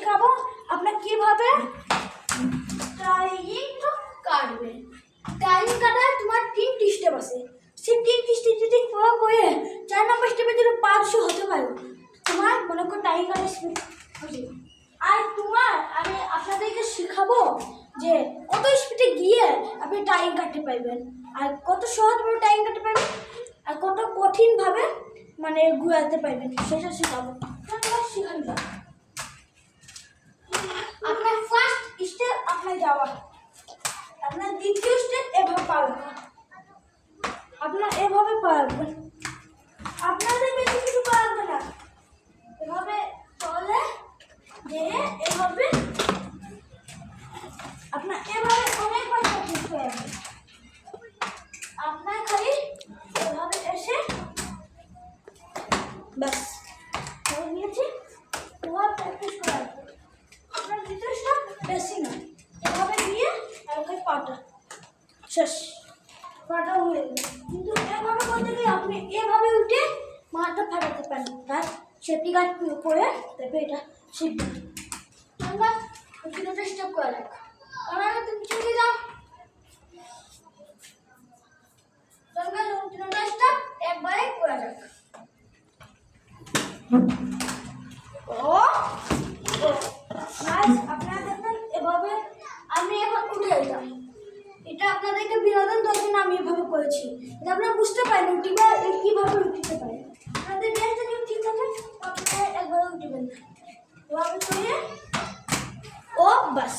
শেখাবো আপনার কিভাবে টাইং কাটবে। টাইং কাটার তোমার 3টি স্টেপ আছে। সেই 3টি স্টেপ যদি ফলো করে 4 নম্বর স্টেপে যদি 500 হতে পারো, তোমার মনে করো টাইং কাটার স্পিড হয়ে যাবে। আর আমি আপনাদেরকে শেখাবো যে কত স্পিডে গিয়ে আপনি টাইং কাটতে পারবেন, আর কত সহজভাবে টাইং কাটতে পারবেন, আর কত কঠিনভাবে মানে ঘুরাতে পারবেন, সেটা শেখাবো। শেখানো যাবে। আপনার ফার্স্ট স্টেপ আপনার যাওয়া, আপনার দ্বিতীয় স্টেপ এভাবে পারবেন, আপনার এভাবে পারবেন, আপনাদের বেশি কিছু পারবে না। এভাবে চলে যে এভাবে আপনার এভাবে অনেকবার প্র্যাকটিস করে যাবে। আপনার খালি এভাবে এসে ব্যাস হয়ে গিয়েছে, এভাবে প্র্যাকটিস করা যাবে। আপনার দ্বিতীয় স্টেপ বেশি না, এভাবে দিয়ে এভাবে পাটা শেষ, পাটা হয়ে যাবে। কিন্তু এভাবে করতে গিয়ে আপনি এভাবে উঠে মাথা ফাটাতে পারেন, তার সেফটি গার্ড পরে তারপরে এটা শিখবেন। আমরা তিনটা স্টেপ করে রাখ, আমরা তুমি চলে যাও। তোমরা তিনটা স্টেপ একবারে করে রাখ। ও গাইস, আপনারা দেখেন এভাবে আমি এখন উঠে যেতাম। এটা আপনাদেরকে বিনোদন দেওয়ার জন্য আমি এভাবে করেছি, এটা আপনারা বুঝতে পারেন উঠিবা কীভাবে উঠতে পারে। আপনাদের ব্যাসটা যদি ঠিক থাকে আপনারা একবারে উঠবেন এভাবে করে। ও বাস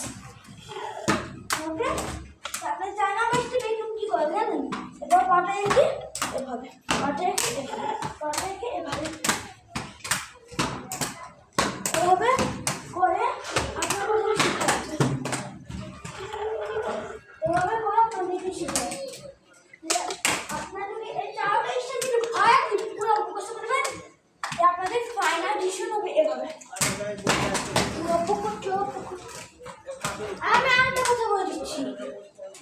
ওকে, আপনি 4 নম্বর স্টেপে কি করে জানেন? এবার পাটা রেখে এভাবে, পাটা রেখে এভাবে, পাটা রেখে এভাবে, এভাবে করে আপনার প্রথমে শিখতে হবে। এভাবে করে আপনাদেরকে শিখতে হবে। আপনার যদি এই 4টা স্টেপ যদি ভয় পুরো মুখস্থ করবেন, আপনাদের ফাইনাল ডিসিশন হবে এভাবে। আমি একটা কথা বলে দিচ্ছি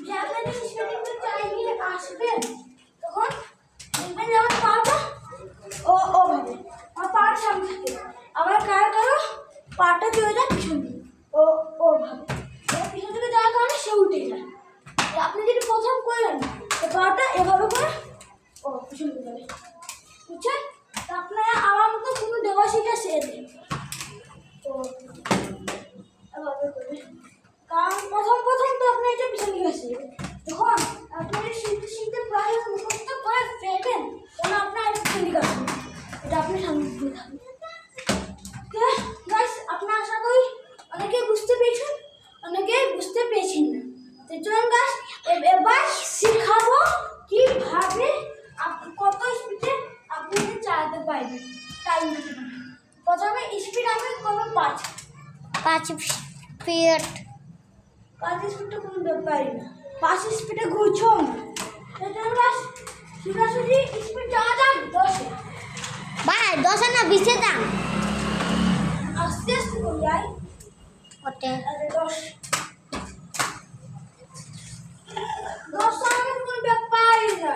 যে আপনাদের স্পেলিংটা চাইলে আসবেন, তখন দেখবেন যে আমার পাটা ওভাবে, আমার পাটা সামনে থাকে, আবার কারো পাটা চলে যায় পিছন দিকে ওভাবে, পিছন দিকে যাওয়ার কারণে সে উঠে যায়। আপনি যদি প্রথম করেন পাটা এভাবে করে পিছন দিকে যাবে, বুঝছেন? আপনারা আমার মতো কোনো দেওয়া শিখা শেখে তো এভাবে করে, কারণ প্রথম তো আপনি এটা পিছন দিকে আসে, যখন আপনি শিখতে প্রায় মুখস্থ করে ফেলবেন তখন আপনার এটা পিছন দিকে আসবে, এটা আপনি সামনে দিকে থাকবেন। গাইস, আপনারা আশা করি অনেকেই বুঝতে পেরেছেন, অনেকেই বুঝতে পেরেছেন না। তো চলুন গাইস, এবার শেখাবো কিভাবে কত স্পিডে আপনি চালাতে পারবেন টাইম। প্রথমে স্পিড আমি করবো 5 স্পিড। 5 স্পিডটা কোনো ব্যাপারই না, 5 স্পিডে ঘুরছো না। সোজাসুজি স্পিড যাওয়া যাক 10-এ। ভাই 10 না 20-এ দাম, আস্তে আস্তে করে যাই। ওকে 10 আমাদের কোনো ব্যাপারই না,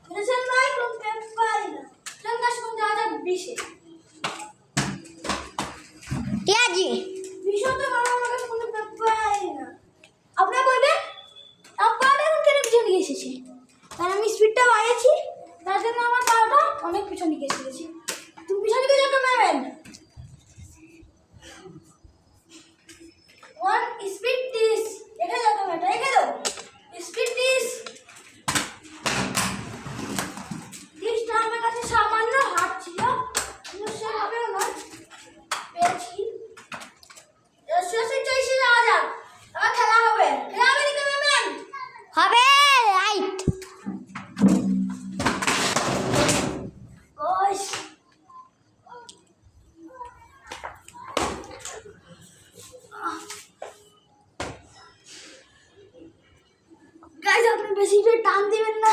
বুঝেছেন ভাই? কোনো ব্যাপারই না। চল গাছ কোন যাওয়া যাক 20-এ। টিয়াজি 20 তো আমাদের কোনো ব্যাপারই না। আপনারা বলবেন পাটা এখন কেন পিছনে গিয়ে এসেছে? কারণ আমি স্পিডটা বাড়িয়েছি, তার জন্য আমার পাটা অনেক পিছনে গিয়ে এসেছে। তুমি পিছনে গিয়ে যাকে মারবেন 1 স্পিড 30, এটা যাকে মারটা রেখে দাও। স্পিড 30টা আমার কাছে সামান্য হাত ছিল, কিন্তু সেভাবেও নয়, পেয়েছি। যাওয়া যাক, আবার খেলা হবে। খেলা হবে দিকে ম্যাম হবে রাইট। ওই গাইস, আপনি বেশি জোরে টান দিবেন না,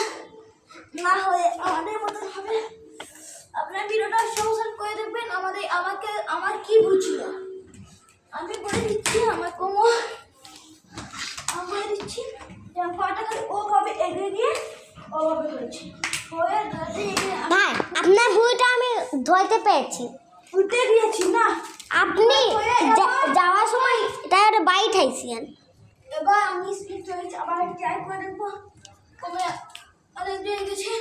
না হলে আমাদের মতন হবে। আপনার ভিডিওটা সাবস্ক্রাইব করে দেখবেন। আমার কি বুঝছিল আমি বলে দিচ্ছি, আমার কোমর আমি বলে দিচ্ছি যে আমি পাটা খালি ওভাবে এগিয়ে দিয়ে ওভাবে করেছি। ভাই আপনার ভুঁইটা আমি ধরতে পেরেছি, উঠে দিয়েছি না আপনি দিয়েছেন। এবার আমি স্পিড চয়েস আবার ট্রাই করে দেখবো। তবে অনেক দিন গেছে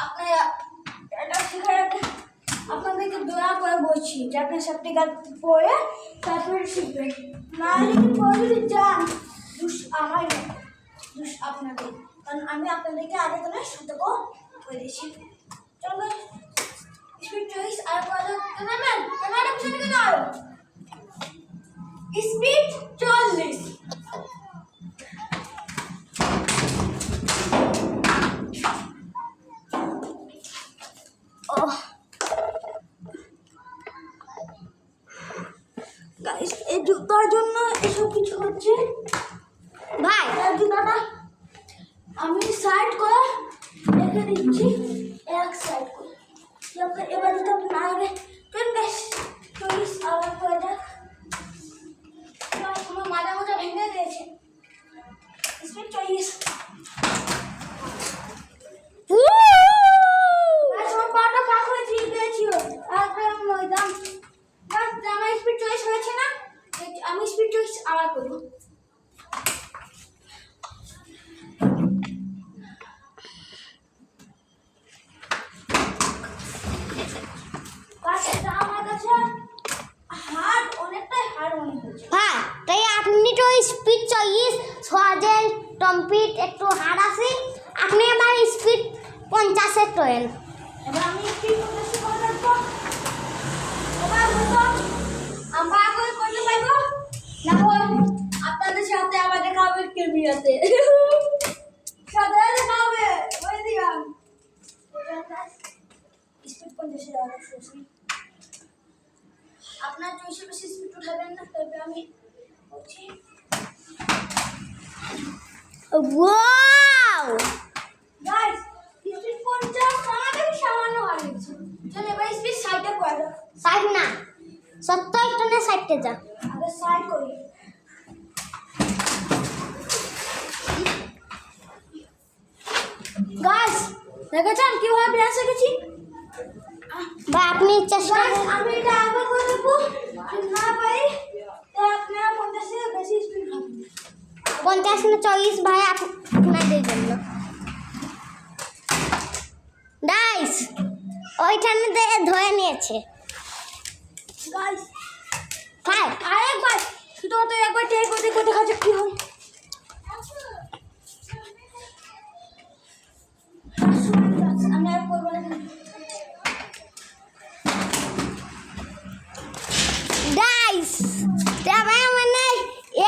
আপনারা এটা শিখে রাখতে আপনাদেরকে দয়া করে বলছি যে আপনি সেফটি গার্ড পরে তারপরে শিখবেন। না যদি পরে যদি যান দুষ আমার না, দুষ আপনাদের, কারণ আমি আপনাদেরকে আগে তো সতর্ক করে দিয়েছি। চলো স্পিড চয়েস আর ক্যামেরাম্যান ক্যামেরাটা পিছনে কেন আরো স্পিড 40। গাইস এই জুতার জন্য এসব কিছু হচ্ছে ভাই এই জুতাটা আমি সাইড করে রেখে দিচ্ছি, এক সাইড করে। এবার যদি আপনি না আগে কেন গাইস চল্লিশ আবার করে যাক। আমার মাথা মোটা ভেঙে দিয়েছে। স্পিড 40। আমার পাটা ফাঁক হয়ে গিয়েছিল একদম ময়দান। আমার স্পিড চয়েস হয়েছে না, আমি স্পিড চয়েস আবার করবো। আমার কাছে হার্ড অনেকটাই হার্ড মনে হচ্ছে। ভাই তাই আপনি তো স্পিড চয়েস সহজে টম্পিট একটু হার্ড আছে, আপনি এবার স্পিড 50 করেন। এবার আমি স্পিড 50 করে রাখবো। এবার বলবো আমরা আগে করতে পারবো না, আপনাদের সাথে আবার দেখা হবে ক্যামেরাতে, সাথে দেখা হবে ওই দিলাম স্পিড 50 রাখছি। আপনার চয়েসে বেশি স্পিড উঠাবেন না, তবে আমি বলছি ওয়াও গাইস স্পিড 50 আমাদের সামান্য হয়ে গেছে। চল এবার স্পিড 60 করে দাও। 60 না 70 টনে 60 যা। আগে সাইড করি। গাইস দেখেছেন কিভাবে ব্যাস গেছি? ভাই আপনি চেষ্টা গাইস আমি এটা আগে করে দেবো, যদি না পারি তো আপনারা 50 এর বেশি স্পিড হবে। 50 না 40 ভাই আপনাদের জন্য। গাইস ওইখানে ধরে নিয়েছে। গাইস ভাই আরেকবার শুধুমাত্র একবার ট্রাই করতে করতে দেখা কি হয়। আমি আর করবো না। গাইস তবে মানে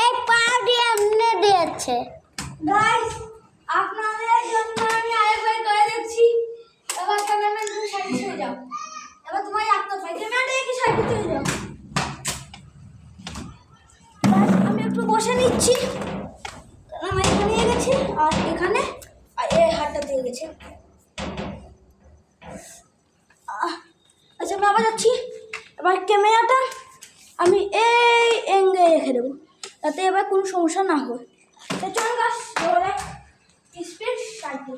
এই পা দিয়ে এমনি দিয়েছে। গাইস আপনাদের জন্য আমি আরেকবার করে দিচ্ছি। এবার ক্যামেরাম্যান তুমি সাইডে চলে যাও। এবার তোমার রাখতে পাই ক্যামেরাটা একটু সাইডে চলে যাও। গাইস আমি একটু বসে নিচ্ছি, কারণ আমি এখানে গেছি আর এখানে আর এই হাতটা দিয়ে গেছে। আচ্ছা আমি আবার যাচ্ছি। এবার ক্যামেরাটা আমি এই এঙ্গে রেখে দেবো যাতে এবার কোনো সমস্যা না হয়। তো চল গাছ ধরে স্পিড সাইডে।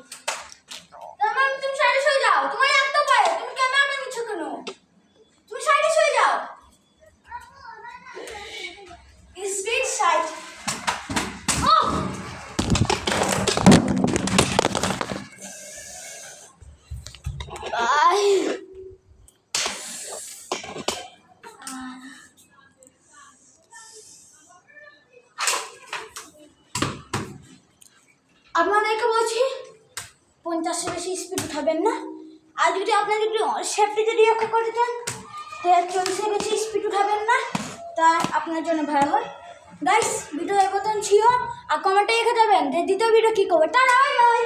তারপর তুমি সাইডে সরে যাও, তোমার রাখতে পারে, তুমি ক্যামেরাটা নিচ্ছ কেন? তুমি সাইডে সরে যাও। Speed side. Oh bye. আপনাদেরকে বলছি 50 এর বেশি স্পিড উঠাবেন না। আর যদি আপনাদের সেফটি যদি রক্ষা করতে চান তো 40 এর বেশি স্পিড উঠাবেন না, তা আপনার জন্য ভালো হয়। গাইস ভিডিও এই মতন ছিল, আর কমেন্টে লিখে দেবেন যে দ্বিতীয় ভিডিও কী করবে। Tata bye bye.